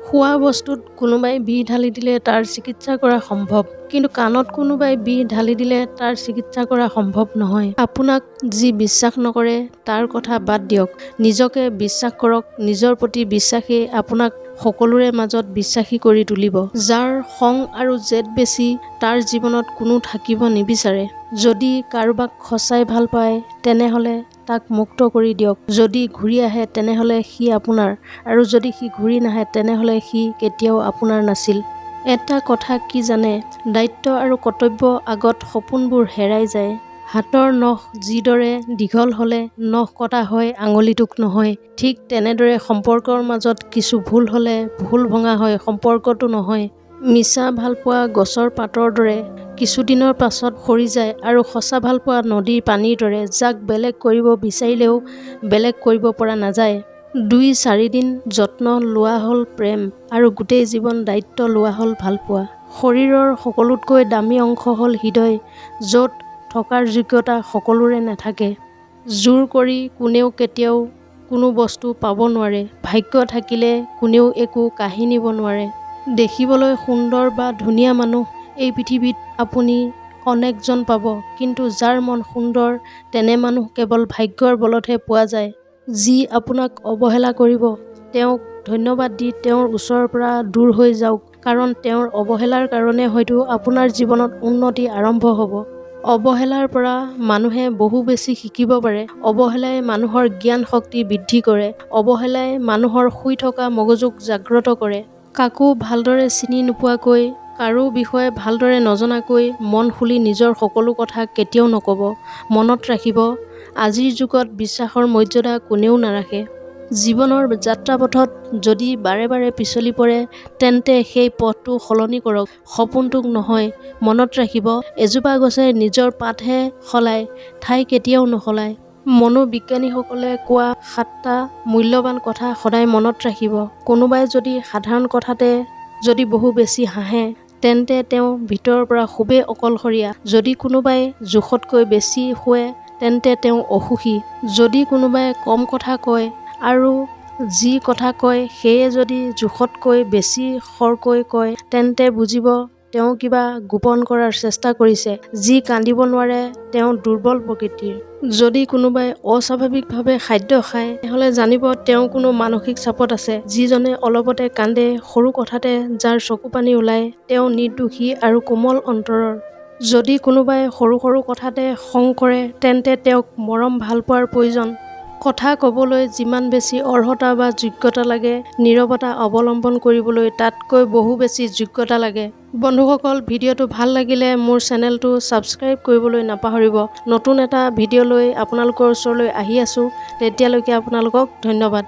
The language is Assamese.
খোৱা বস্তুত কোনোবাই বিষ ঢালি দিলে তাৰ চিকিৎসা কৰা সম্ভৱ, কিন্তু কাণত কোনোবাই বিষ ঢালি দিলে তাৰ চিকিৎসা কৰা সম্ভৱ নহয়। আপোনাক যি বিশ্বাস নকৰে তাৰ কথা বাদ দিয়ক, নিজকে বিশ্বাস কৰক। নিজৰ প্ৰতি বিশ্বাসে আপোনাক সকলোৰে মাজত বিশ্বাসী কৰি তুলিব। যাৰ খং আৰু জেদ বেছি তাৰ জীৱনত কোনো থাকিব নিবিচাৰে। যদি কাৰোবাক সঁচাই ভাল পায় তেনেহ'লে তাক মুক্ত কৰি দিয়ক। যদি ঘূৰি আহে তেনেহ'লে সি আপোনাৰ, আৰু যদি সি ঘূৰি নাহে তেনেহ'লে সি কেতিয়াও আপোনাৰ নাছিল। এটা কথা কি জানে, দায়িত্ব আৰু কৰ্তব্য আগত সপোনবোৰ হেৰাই যায়। হাতৰ নখ যিদৰে দীঘল হ'লে নখ কটা হয়, আঙুলিটোক নহয়। ঠিক তেনেদৰে সম্পৰ্কৰ মাজত কিছু ভুল হ'লে ভুল ভঙা হয়, সম্পৰ্কটো নহয়। মিছা ভালপোৱা গছৰ পাতৰ দৰে কিছুদিনৰ পাছত সৰি যায়, আৰু সঁচা ভালপোৱা নদীৰ পানীৰ দৰে যাক বেলেগ কৰিব বিচাৰিলেও বেলেগ কৰিব পৰা নাযায়। 2-4 দিন যত্ন লোৱা হ'ল প্ৰেম, আৰু গোটেই জীৱন দায়িত্ব লোৱা হ'ল ভালপোৱা। শৰীৰৰ সকলোতকৈ দামী অংশ হ'ল হৃদয়, য'ত থকাৰ যোগ্যতা সকলোৰে নাথাকে। জোৰ কৰি কোনেও কেতিয়াও কোনো বস্তু পাব নোৱাৰে। ভাগ্য থাকিলে কোনেও একো কাঢ়ি নিব নোৱাৰে। দেখিবলৈ সুন্দৰ বা ধুনীয়া মানুহ এই পৃথিৱীত আপুনি অনেকজন পাব, কিন্তু যাৰ মন সুন্দৰ তেনে মানুহ কেৱল ভাগ্যৰ বলতহে পোৱা যায়। যি আপোনাক অৱহেলা কৰিব তেওঁক ধন্যবাদ দি তেওঁৰ ওচৰৰ পৰা দূৰ হৈ যাওক, কাৰণ তেওঁৰ অৱহেলাৰ কাৰণে হয়তো আপোনাৰ জীৱনত উন্নতি আৰম্ভ হ'ব। অৱহেলাৰ পৰা মানুহে বহু বেছি শিকিব পাৰে। অৱহেলাই মানুহৰ জ্ঞান শক্তি বৃদ্ধি কৰে। অৱহেলাই মানুহৰ শুই থকা মগজুক জাগ্ৰত কৰে। কাকো ভালদৰে চিনি নোপোৱাকৈ, কাৰো বিষয়ে ভালদৰে নজনাকৈ মন খুলি নিজৰ সকলো কথা কেতিয়াও নক'ব। মনত ৰাখিব, আজিৰ যুগত বিশ্বাসৰ মৰ্যাদা কোনেও নাৰাখে। জীৱনৰ যাত্ৰাপথত যদি বাৰে বাৰে পিছলি পৰে তেন্তে সেই পথটো সলনি কৰক, সপোনটোক নহয়। মনত ৰাখিব, এজোপা গছে নিজৰ পাতহে সলায়, ঠাই কেতিয়াও নসলায়। মনোবিজ্ঞানীসকলে কোৱা 7টা মূল্যৱান কথা সদায় মনত ৰাখিব। কোনোবাই যদি সাধাৰণ কথাতে যদি বহু বেছি হাঁহে তেন্তে তেওঁ ভিতৰৰ পৰা খুবেই অকলশৰীয়া। যদি কোনোবাই জোখতকৈ বেছি শুৱে তেন্তে তেওঁ অসুখী। যদি কোনোবাই কম কথা কয় আৰু যি কথা কয় সেয়ে যদি জোখতকৈ বেছি খৰকৈ কয় তেন্তে বুজিব তেওঁ কিবা গোপন কৰাৰ চেষ্টা কৰিছে। যি কান্দিব নোৱাৰে তেওঁ দুৰ্বল প্ৰকৃতিৰ। যদি কোনোবাই অস্বাভাৱিকভাৱে খাদ্য খায় তেতিয়াহ'লে জানিব তেওঁ কোনো মানসিক চাপত আছে। যিজনে অলপতে কান্দে, সৰু কথাতে যাৰ চকু পানী ওলায় তেওঁ নিৰ্দোষী আৰু কোমল অন্তৰৰ। যদি কোনোবাই সৰু সৰু কথাতে খং কৰে তেন্তে তেওঁক মৰম ভালপোৱাৰ প্ৰয়োজন। কথা ক'বলৈ যিমান বেছি অৰ্হতা বা যোগ্যতা লাগে, নীৰৱতা অৱলম্বন কৰিবলৈ তাতকৈ বহু বেছি যোগ্যতা লাগে। বন্ধুসকল, ভিডিঅ'টো ভাল লাগিলে মোৰ চেনেলটো ছাবস্ক্ৰাইব কৰিবলৈ নাপাহৰিব। নতুন এটা ভিডিঅ' লৈ আপোনালোকৰ ওচৰলৈ আহি আছোঁ। তেতিয়ালৈকে আপোনালোকক ধন্যবাদ।